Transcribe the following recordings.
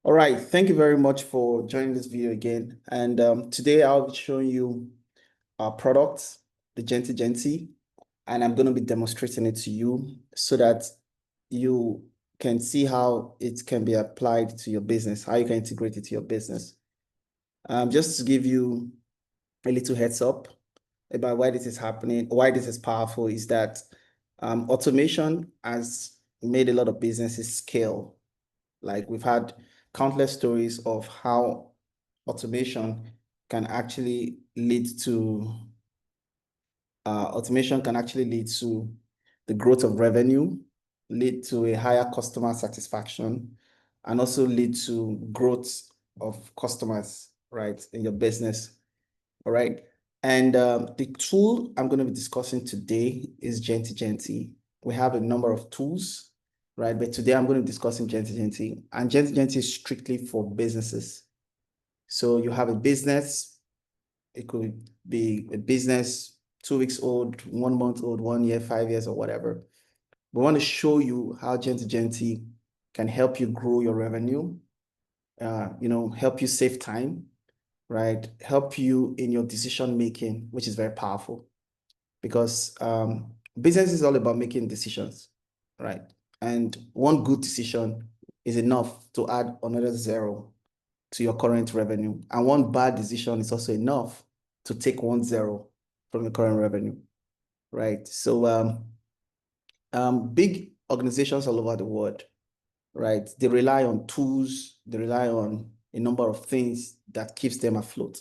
All right, thank you very much for joining this video again. And today I'll be showing you our product, the Genti-Genti, and I'm going to be demonstrating it to you so that you can see how it can be applied to your business, how you can integrate it to your business. Just to give you a little heads up about why this is happening, why this is powerful, is that automation has made a lot of businesses scale. Like we've had countless stories of how automation can actually lead to the growth of revenue, lead to a higher customer satisfaction, and also lead to growth of customers, right, in your business. All right. And the tool I'm going to be discussing today is Genti-Genti. We have a number of tools, right? But today I'm going to be discussing Genti-Genti. And Genti-Genti is strictly for businesses. So you have a business. It could be a business 2 weeks old, 1 month old, 1 year, 5 years, or whatever. We want to show you how Genti-Genti can help you grow your revenue, help you save time, right? Help you in your decision making, which is very powerful because business is all about making decisions, right? And one good decision is enough to add another zero to your current revenue. And one bad decision is also enough to take 1 0 from your current revenue, right? So big organizations all over the world, right? They rely on tools, they rely on a number of things that keeps them afloat,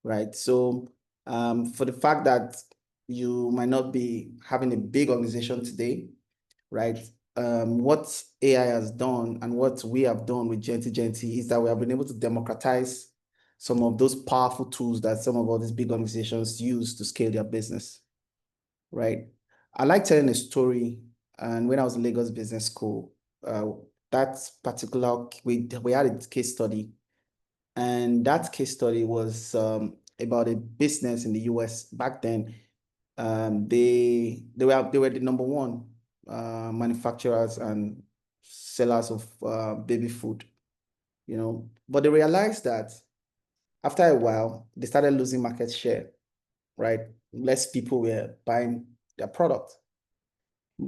right? So for the fact that you might not be having a big organization today, right? What AI has done and what we have done with Genti-Genti is that we have been able to democratize some of those powerful tools that some of all these big organizations use to scale their business, right? I like telling a story. And when I was in Lagos Business School, that particular, we had a case study. And that case study was about a business in the US. Back then, they were the number one manufacturers and sellers of baby food, But they realized that after a while, they started losing market share, right? Less people were buying their product.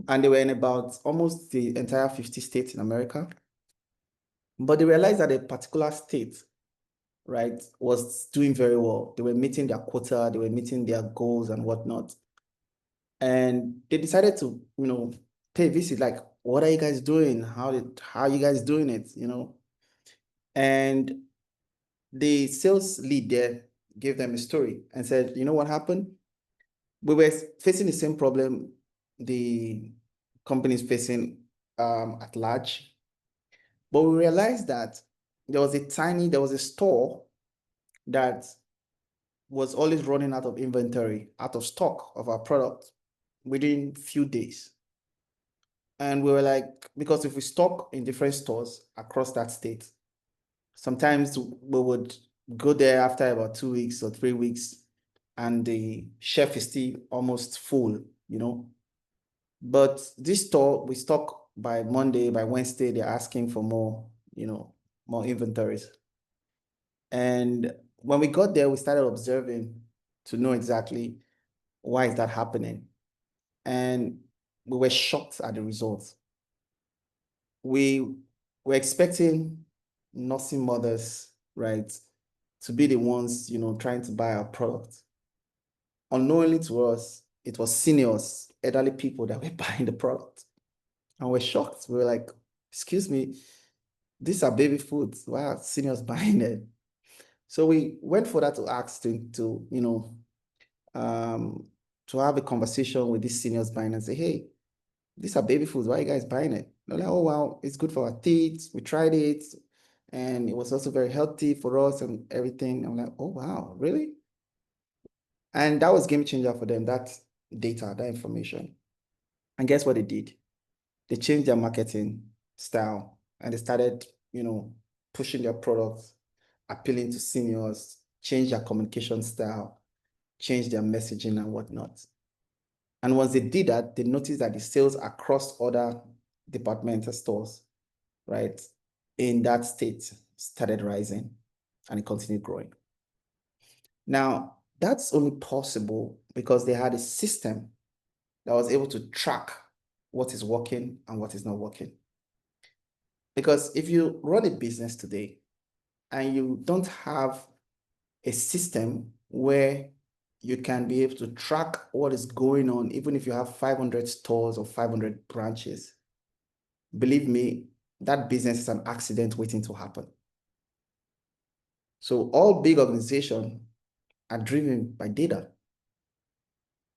And they were in about almost the entire 50 states in America. But they realized that a particular state, right, was doing very well. They were meeting their quota, they were meeting their goals and whatnot. And they decided to, pay a visit, like, what are you guys doing? How are you guys doing it? And the sales lead there gave them a story and said, you know what happened? We were facing the same problem the company is facing at large. But we realized that there was a store that was always running out of inventory, out of stock of our product within few days. And we were like, because if we stock in different stores across that state, sometimes we would go there after about 2 weeks or 3 weeks, and the shelf is still almost full. But this store, we stock by Monday, by Wednesday, they're asking for more, more inventories. And when we got there, we started observing to know exactly why is that happening. And we were shocked at the results. We were expecting nursing mothers, right, to be the ones, trying to buy our product. Unknowingly to us, it was seniors, elderly people that were buying the product. And we're shocked. We were like, excuse me, these are baby foods. Why are seniors buying it? So we went further to ask to have a conversation with these seniors buying and say, hey, these are baby foods. Why are you guys buying it? They're like, oh, wow, it's good for our teeth. We tried it. And it was also very healthy for us and everything. I'm like, oh, wow, really? And that was game changer for them, that data, that information. And guess what they did? They changed their marketing style and they started, pushing their products, appealing to seniors, change their communication style, change their messaging and whatnot. And once they did that, they noticed that the sales across other departmental stores, right, in that state started rising and it continued growing. Now, that's only possible because they had a system that was able to track what is working and what is not working. Because if you run a business today and you don't have a system where you can be able to track what is going on, even if you have 500 stores or 500 branches, believe me, that business is an accident waiting to happen. So all big organizations are driven by data.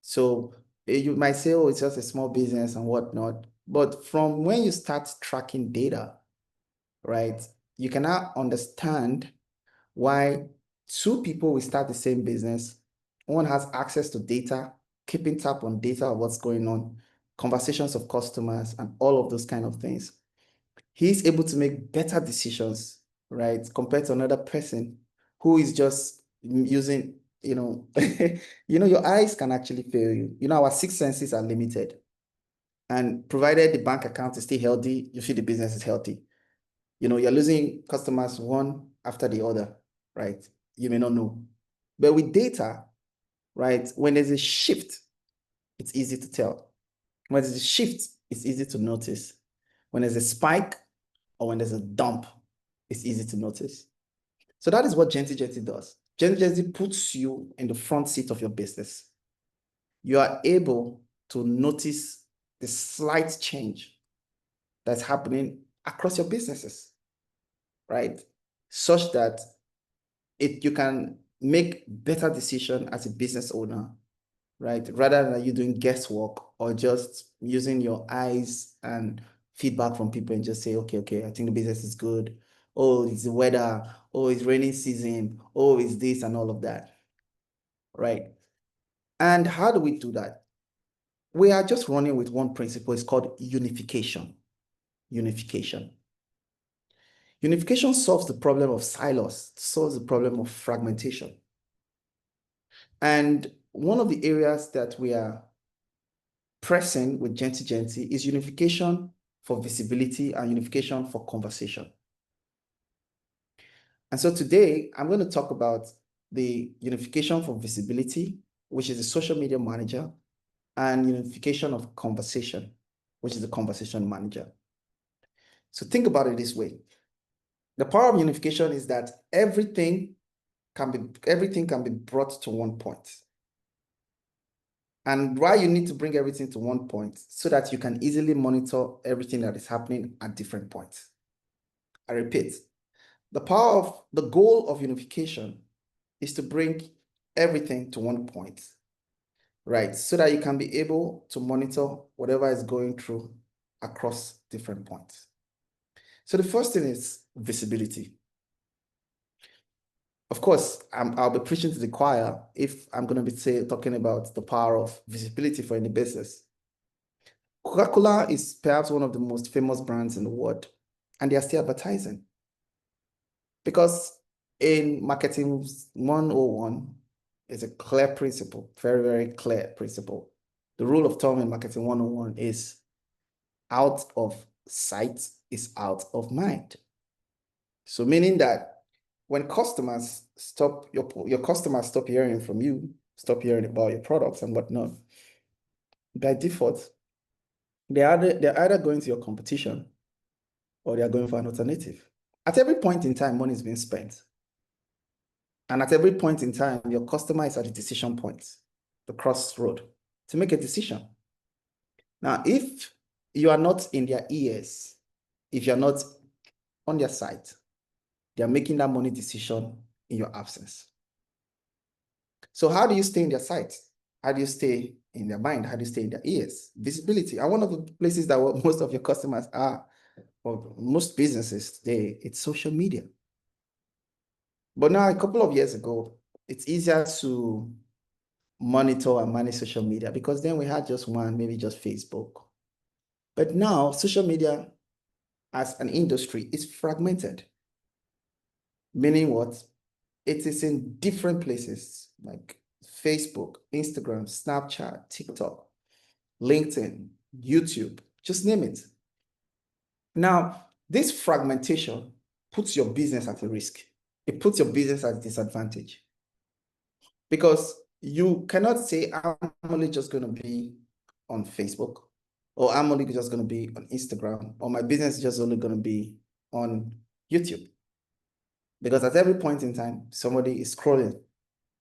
So you might say, oh, it's just a small business and whatnot. But from when you start tracking data, right, you cannot understand why two people will start the same business. One has access to data, keeping tab on data of what's going on, conversations of customers, and all of those kind of things. He's able to make better decisions, right, compared to another person who is just using, your eyes can actually fail you. Our six senses are limited. And provided the bank account is still healthy, you feel the business is healthy. You're losing customers one after the other, right? You may not know. But with data, right, when there's a shift, it's easy to tell. When there's a shift, it's easy to notice. When there's a spike or when there's a dump, it's easy to notice. So that is what Genti-Genti does. Genti-Genti puts you in the front seat of your business. You are able to notice the slight change that's happening across your businesses, right? Such that you can make better decision as a business owner, right? Rather than you doing guesswork or just using your eyes and feedback from people and just say, okay, I think the business is good. Oh, it's the weather. Oh, it's rainy season. Oh, it's this and all of that, right? And how do we do that? We are just running with one principle. It's called unification. Unification. Unification solves the problem of silos, solves the problem of fragmentation. And one of the areas that we are pressing with Genti-Genti is unification for visibility and unification for conversation. And so today I'm going to talk about the unification for visibility, which is the social media manager, and unification of conversation, which is the conversation manager. So think about it this way. The power of unification is that everything can be brought to one point. And why you need to bring everything to one point so that you can easily monitor everything that is happening at different points. I repeat, the goal of unification is to bring everything to one point, right? So that you can be able to monitor whatever is going through across different points. So the first thing is visibility. Of course, I'll be preaching to the choir if I'm going to be talking about the power of visibility for any business. Coca-Cola is perhaps one of the most famous brands in the world, and they are still advertising. Because in marketing 101, it's a clear principle, very, very clear principle. The rule of thumb in marketing 101 is out of sight is out of mind. So meaning that when customers stop, your customers stop hearing from you, stop hearing about your products and whatnot, by default, they're either going to your competition or they're going for an alternative. At every point in time, money is being spent. And at every point in time, your customer is at the decision point, the crossroad, to make a decision. Now, if you are not in their ears, if you're not on their side, they are making that money decision in your absence. So how do you stay in their sight? How do you stay in their mind? How do you stay in their ears? Visibility. And one of the places that most of your customers are, or most businesses today, it's social media. But now, a couple of years ago, it's easier to monitor and manage social media because then we had just one, maybe just Facebook. But now, social media as an industry is fragmented. Meaning what? It is in different places like Facebook, Instagram, Snapchat, TikTok, LinkedIn, YouTube, just name it. Now, This fragmentation puts your business at a risk. It puts your business at a disadvantage because you cannot say, I'm only just going to be on Facebook, or I'm only just going to be on Instagram, or my business is just only going to be on YouTube. Because at every point in time, somebody is scrolling.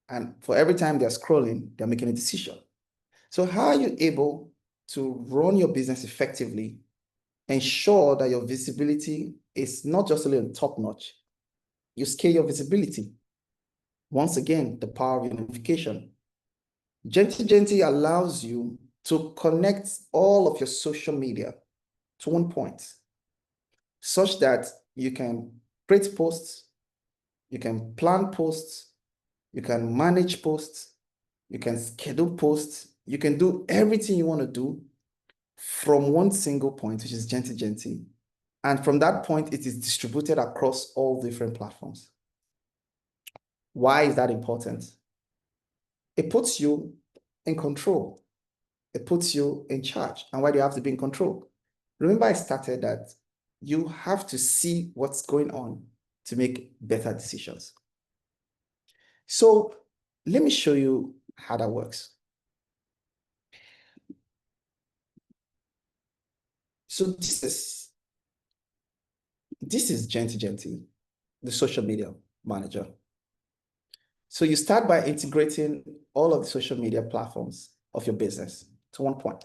And for every time they're scrolling, they're making a decision. So how are you able to run your business effectively, ensure that your visibility is not just only on top notch, you scale your visibility? Once again, the power of unification. Genti-Genti allows you to connect all of your social media to one point, such that you can create posts, you can plan posts, you can manage posts, you can schedule posts, you can do everything you want to do from one single point, which is Genti-Genti. And from that point, it is distributed across all different platforms. Why is that important? It puts you in control. It puts you in charge. And why do you have to be in control? Remember, I started that you have to see what's going on to make better decisions. So let me show you how that works. So this is Genti-Genti, the social media manager. So you start by integrating all of the social media platforms of your business to one point.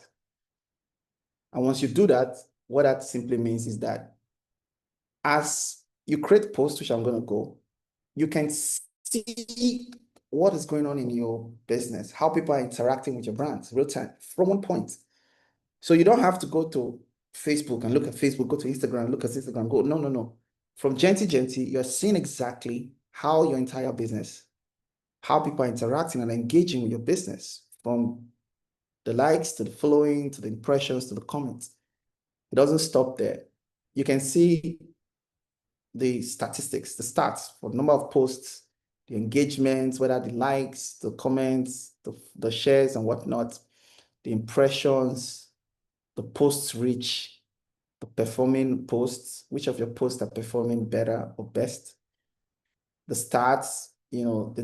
And once you do that, what that simply means is that as you create posts, which I'm going to go, you can see what is going on in your business, how people are interacting with your brands real time from one point. So you don't have to go to Facebook and look at Facebook, go to Instagram, look at Instagram, go, no, no, no. From Genti-Genti, you're seeing exactly how your entire business, how people are interacting and engaging with your business, from the likes to the following, to the impressions, to the comments. It doesn't stop there. You can see the statistics, the stats for the number of posts, the engagements, whether the likes, the comments, the shares and whatnot, the impressions, the posts reach, the performing posts, which of your posts are performing better or best, the stats, the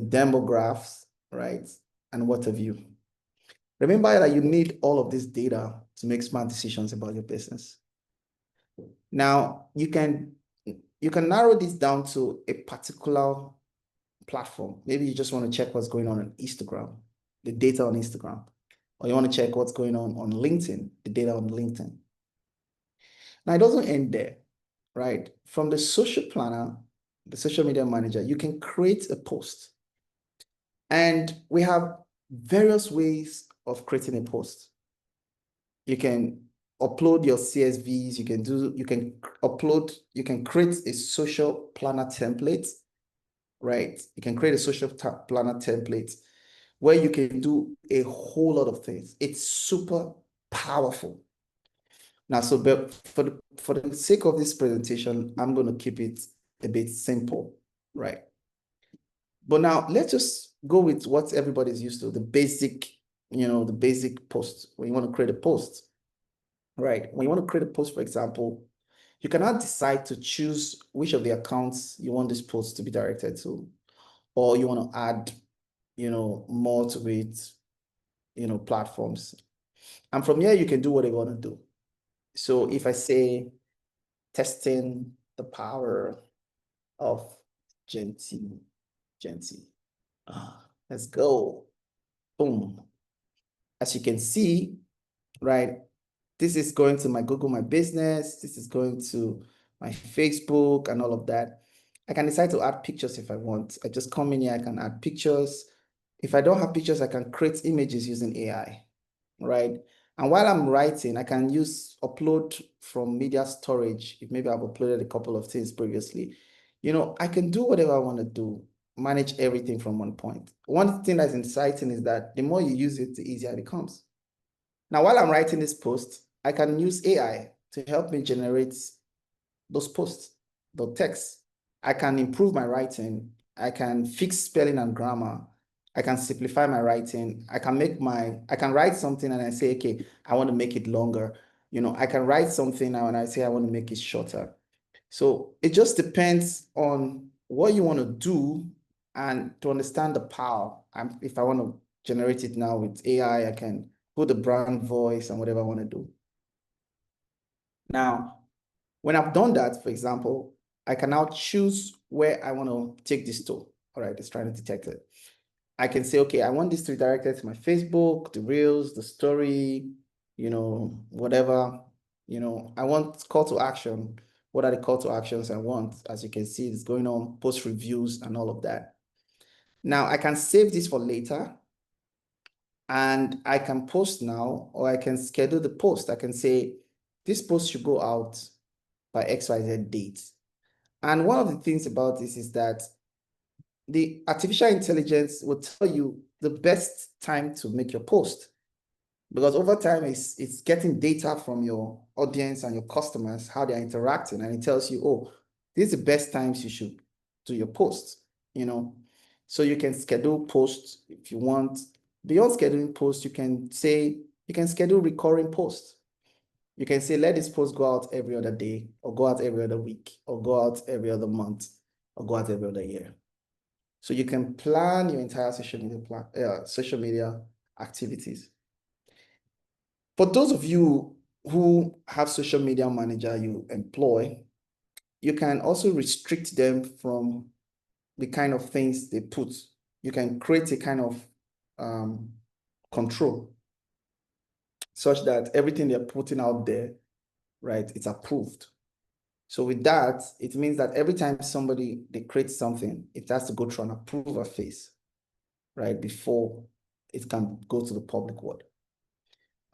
demographics, right? And what have you. Remember that you need all of this data to make smart decisions about your business. Now, you can narrow this down to a particular platform. Maybe you just want to check what's going on Instagram, the data on Instagram, or you want to check what's going on LinkedIn, the data on LinkedIn. Now, it doesn't end there, right? From the social planner, the social media manager, you can create a post. And we have various ways of creating a post. You can upload your CSVs, you can create a social planner template, right? You can create a social planner template where you can do a whole lot of things. It's super powerful. Now, so for the sake of this presentation, I'm going to keep it a bit simple, right? But now let's just go with what everybody's used to, the basic post. When you want to create a post, right? When you want to create a post, for example, you cannot decide to choose which of the accounts you want this post to be directed to, or you want to add, more to it, platforms. And from here, you can do what you want to do. So if I say testing the power of Genti, let's go. Boom. As you can see, right, this is going to my Google My Business. This is going to my Facebook and all of that. I can decide to add pictures if I want. I just come in here, I can add pictures. If I don't have pictures, I can create images using AI, right? And while I'm writing, I can upload from media storage. If maybe I've uploaded a couple of things previously, I can do whatever I want to do, manage everything from one point. One thing that's exciting is that the more you use it, the easier it becomes. Now, while I'm writing this post, I can use AI to help me generate those posts, the text. I can improve my writing. I can fix spelling and grammar. I can simplify my writing. I can write something and I say, okay, I want to make it longer. I can write something now and I say, I want to make it shorter. So it just depends on what you want to do and to understand the power. If I want to generate it now with AI, I can put the brand voice and whatever I want to do. Now, when I've done that, for example, I can now choose where I want to take this to. All right, it's trying to detect it. I can say, okay, I want this to be directed to my Facebook, the Reels, the story, whatever, I want call to action. What are the call to actions I want? As you can see, it's going on post reviews and all of that. Now I can save this for later and I can post now, or I can schedule the post. I can say, this post should go out by XYZ date. And one of the things about this is that the artificial intelligence will tell you the best time to make your post. Because over time, it's getting data from your audience and your customers, how they're interacting, and it tells you, oh, these are the best times you should do your posts, So you can schedule posts if you want. Beyond scheduling posts, you can schedule recurring posts. You can say, let this post go out every other day, or go out every other week, or go out every other month, or go out every other year. So you can plan your entire social media activities. For those of you who have social media manager you employ, you can also restrict them from the kind of things they put. You can create a kind of control such that everything they're putting out there, right, it's approved. So with that, it means that every time they create something, it has to go through an approval phase, right, before it can go to the public world.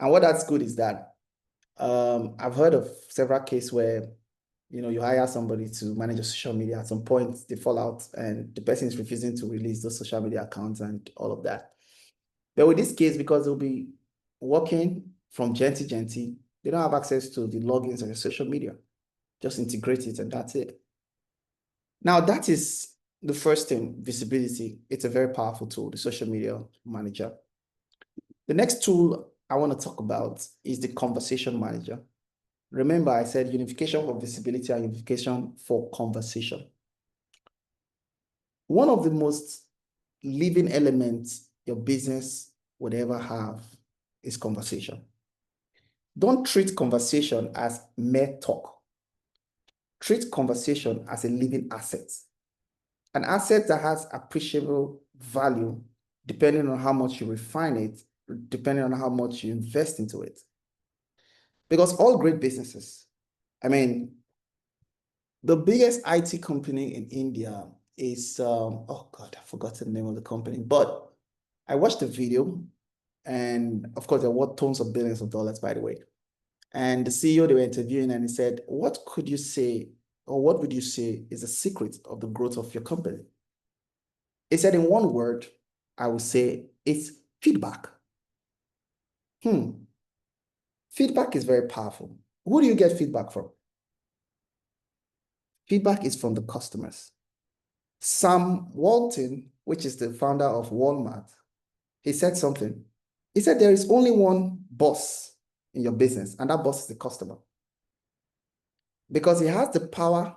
And what that's good is that I've heard of several cases where, you hire somebody to manage your social media. At some point, they fall out and the person is refusing to release those social media accounts and all of that. But with this case, because they'll be working from Genti-Genti, they don't have access to the logins of your social media. Just integrate it and that's it. Now, that is the first thing, visibility. It's a very powerful tool, the social media manager. The next tool I want to talk about is the conversation manager. Remember, I said unification for visibility and unification for conversation. One of the most living elements your business would ever have is conversation. Don't treat conversation as mere talk. Treat conversation as a living asset. An asset that has appreciable value depending on how much you refine it, depending on how much you invest into it. Because all great businesses, the biggest IT company in India is, oh God, I forgot the name of the company, but I watched the video and of course, they're worth tons of billions of dollars, by the way. And the CEO they were interviewing and he said, what could you say, or what would you say is the secret of the growth of your company? He said, in one word, I would say it's feedback. Feedback is very powerful. Who do you get feedback from? Feedback is from the customers. Sam Walton, which is the founder of Walmart, he said something. He said there is only one boss in your business, and that boss is the customer. Because he has the power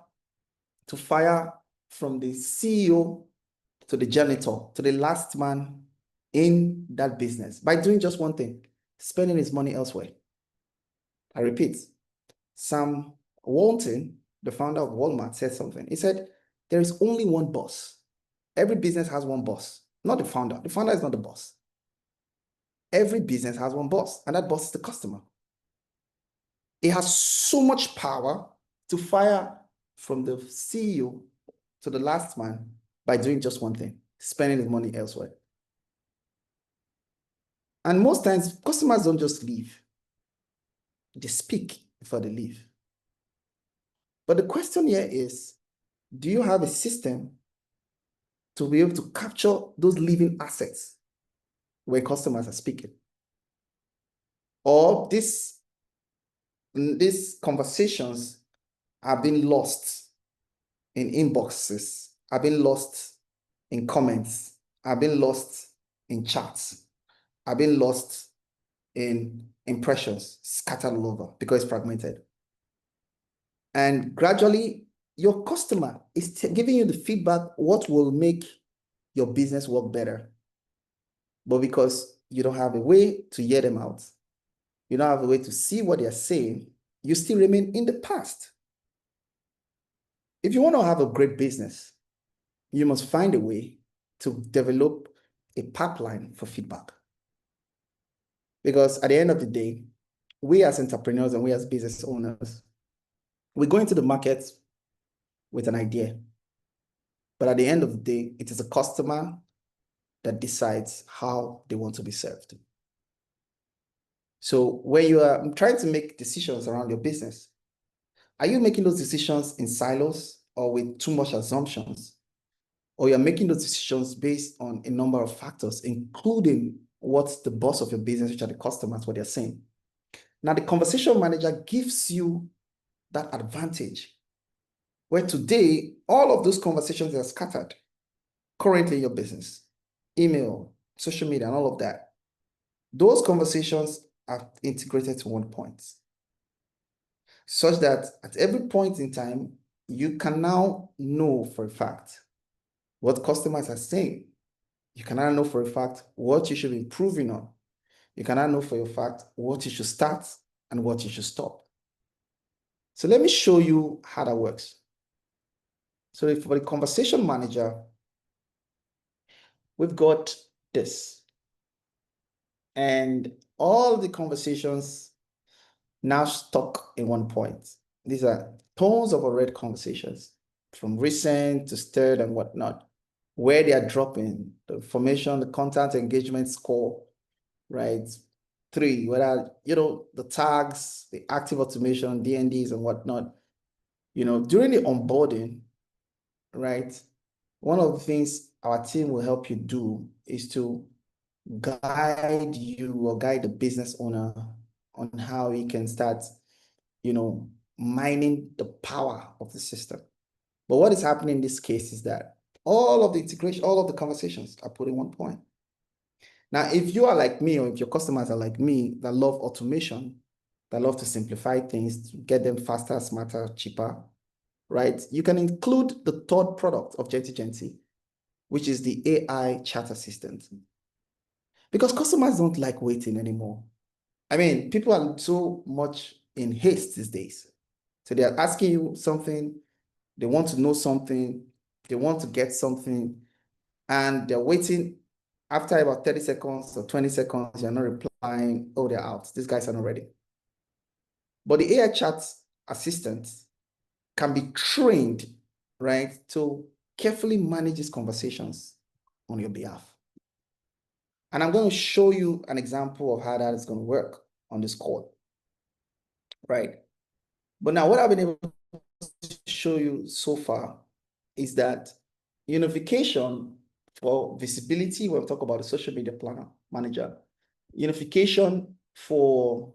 to fire from the CEO to the janitor, to the last man in that business by doing just one thing, spending his money elsewhere. I repeat, Sam Walton, the founder of Walmart, said something. He said, there is only one boss. Every business has one boss, not the founder. The founder is not the boss. Every business has one boss, and that boss is the customer. It has so much power to fire from the CEO to the last man by doing just one thing, spending his money elsewhere. And most times, customers don't just leave. They speak before they leave. But the question here is, do you have a system to be able to capture those living assets where customers are speaking? Or these conversations are being lost in inboxes, are being lost in comments, are being lost in chats, are being lost in impressions, scattered all over because it's fragmented. And gradually, your customer is giving you the feedback, what will make your business work better. But because you don't have a way to hear them out, you don't have a way to see what they're saying, you still remain in the past. If you want to have a great business, you must find a way to develop a pipeline for feedback. Because at the end of the day, we as entrepreneurs and we as business owners, we go into the market with an idea. But at the end of the day, it is a customer that decides how they want to be served. So when you are trying to make decisions around your business, are you making those decisions in silos or with too much assumptions? Or you're making those decisions based on a number of factors, including what's the boss of your business, which are the customers, what they're saying. Now, the conversation manager gives you that advantage, where today, all of those conversations are scattered currently in your business, email, social media, and all of that. Those conversations are integrated to one point, such that at every point in time, you can now know for a fact what customers are saying. You can now know for a fact what you should be improving on. You can now know for a fact what you should start and what you should stop. So let me show you how that works. So for the conversation manager, we've got this. And all the conversations now stuck in one point. These are tons of already conversations from recent to stirred and whatnot, where they are dropping the information, the content engagement score, right? 3, whether, the tags, the active automation, DNDs and whatnot, during the onboarding, right? One of the things our team will help you do is to guide you or guide the business owner on how he can start, mining the power of the system. But what is happening in this case is that all of the integration, all of the conversations are put in one point. Now, if you are like me, or if your customers are like me that love automation, that love to simplify things, to get them faster, smarter, cheaper, right? You can include the third product of Genti-Genti, which is the AI chat assistant. Because customers don't like waiting anymore. I mean, people are so much in haste these days. So they are asking you something, they want to know something, they want to get something, and they're waiting. After about 30 seconds or 20 seconds, you're not replying, oh, they're out. These guys are not ready. But the AI chat assistant can be trained, right, to carefully manage these conversations on your behalf. And I'm going to show you an example of how that is going to work on this call, right? But now what I've been able to show you so far is that unification for visibility, when we talk about the social media planner manager, unification for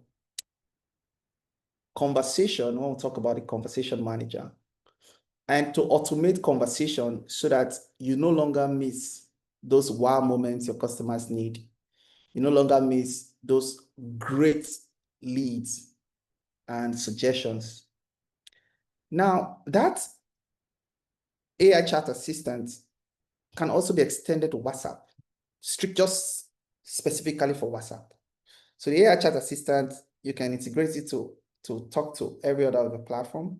conversation, when we talk about the conversation manager, and to automate conversation so that you no longer miss those wow moments your customers need. You no longer miss those great leads and suggestions. Now, that AI chat assistant can also be extended to WhatsApp, just specifically for WhatsApp. So the AI chat assistant, you can integrate it to talk to every other of the platform.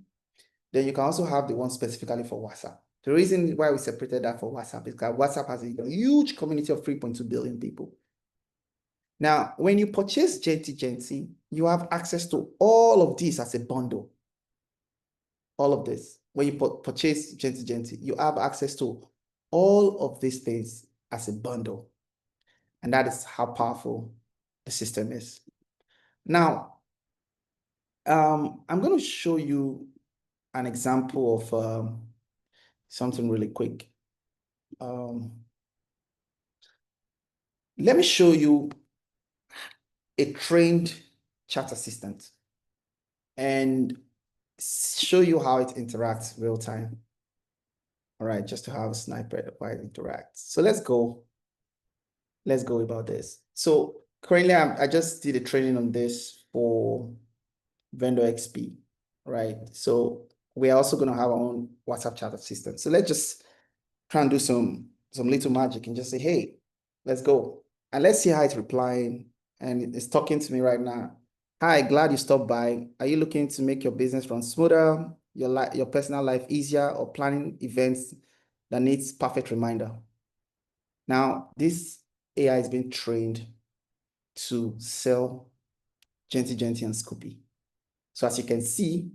Then you can also have the one specifically for WhatsApp. The reason why we separated that for WhatsApp is because WhatsApp has a huge community of 3.2 billion people. Now, when you purchase Genti-Genti, you have access to all of this as a bundle. All of this. When you purchase Genti-Genti, you have access to all of these things as a bundle. And that is how powerful the system is. Now, I'm going to show you an example of something really quick. Let me show you a trained chat assistant and show you how it interacts real time. All right, just to have a sniper of how it interacts. So let's go about this. So currently I just did a training on this for Vendor XP, right? So we are also going to have our own WhatsApp chat assistant. So let's just try and do some little magic and just say, hey, let's go. And let's see how it's replying. And it's talking to me right now. Hi, glad you stopped by. Are you looking to make your business run smoother, your personal life easier, or planning events that needs perfect reminder? Now, this AI is being trained to sell Genti-Genti and Scoopy. So as you can see,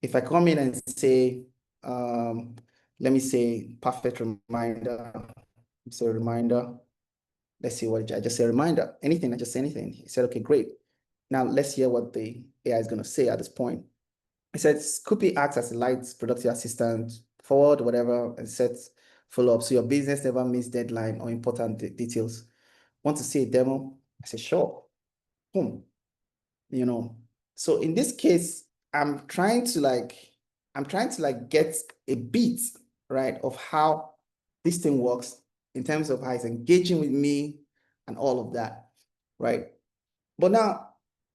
if I come in and say, let me say perfect reminder, so reminder, let's see what I just say reminder, anything, I just say anything. He said, okay, great. Now let's hear what the AI is going to say at this point. It said, Scoopy acts as a light productive assistant, forward, whatever, and set follow up. So your business never miss deadline or important details. Want to see a demo? I said, sure. Boom. So in this case, I'm trying to get a beat, right, of how this thing works in terms of how it's engaging with me and all of that, right? But now,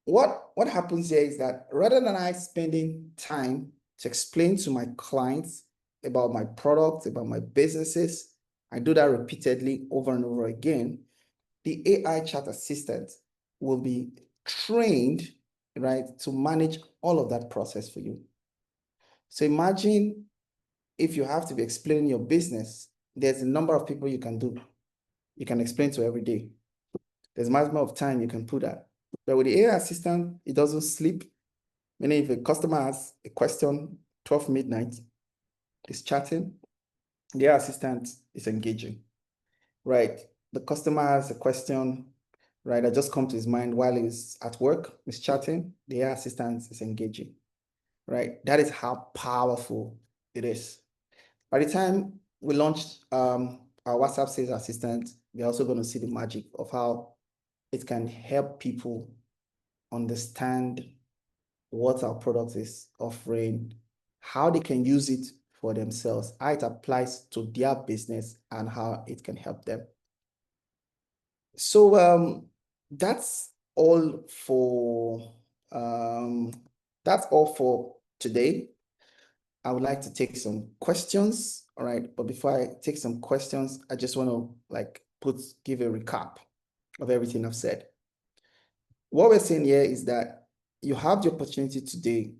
what happens here is that rather than I spending time to explain to my clients about my products, about my businesses, I do that repeatedly over and over again, the AI chat assistant will be trained, right, to manage all of that process for you. So imagine if you have to be explaining your business, there's a number of people you can do. You can explain to every day. There's a maximum of time you can put that. But with the AI assistant, it doesn't sleep. Meaning if a customer has a question, 12 midnight, is chatting, the AI assistant is engaging, right? The customer has a question, right, that just come to his mind while he's at work, he's chatting, the AI assistant is engaging, right? That is how powerful it is. By the time we launched our WhatsApp sales assistant, we're also going to see the magic of how it can help people understand what our product is offering, how they can use it for themselves, how it applies to their business, and how it can help them. So that's all for today. I would like to take some questions. All right, but before I take some questions, I just want to give a recap of everything I've said. What we're saying here is that you have the opportunity today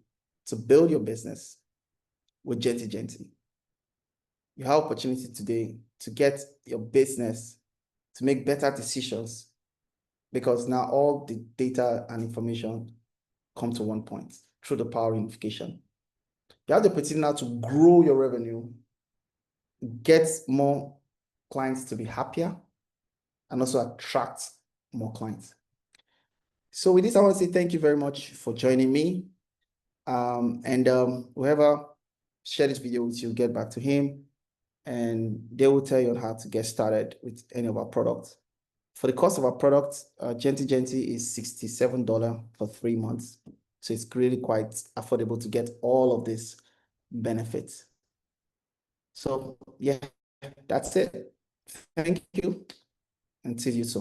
to build your business with Genti-Genti. You have opportunity today to get your business to make better decisions, because now all the data and information come to one point through the power of unification. You have the opportunity now to grow your revenue, get more clients to be happier, and also attract more clients. So with this, I want to say thank you very much for joining me. Whoever shared this video with you, get back to him, and they will tell you on how to get started with any of our products. For the cost of our product, Genti-Genti is $67 for 3 months. So it's really quite affordable to get all of these benefits. So yeah, that's it. Thank you, and see you soon.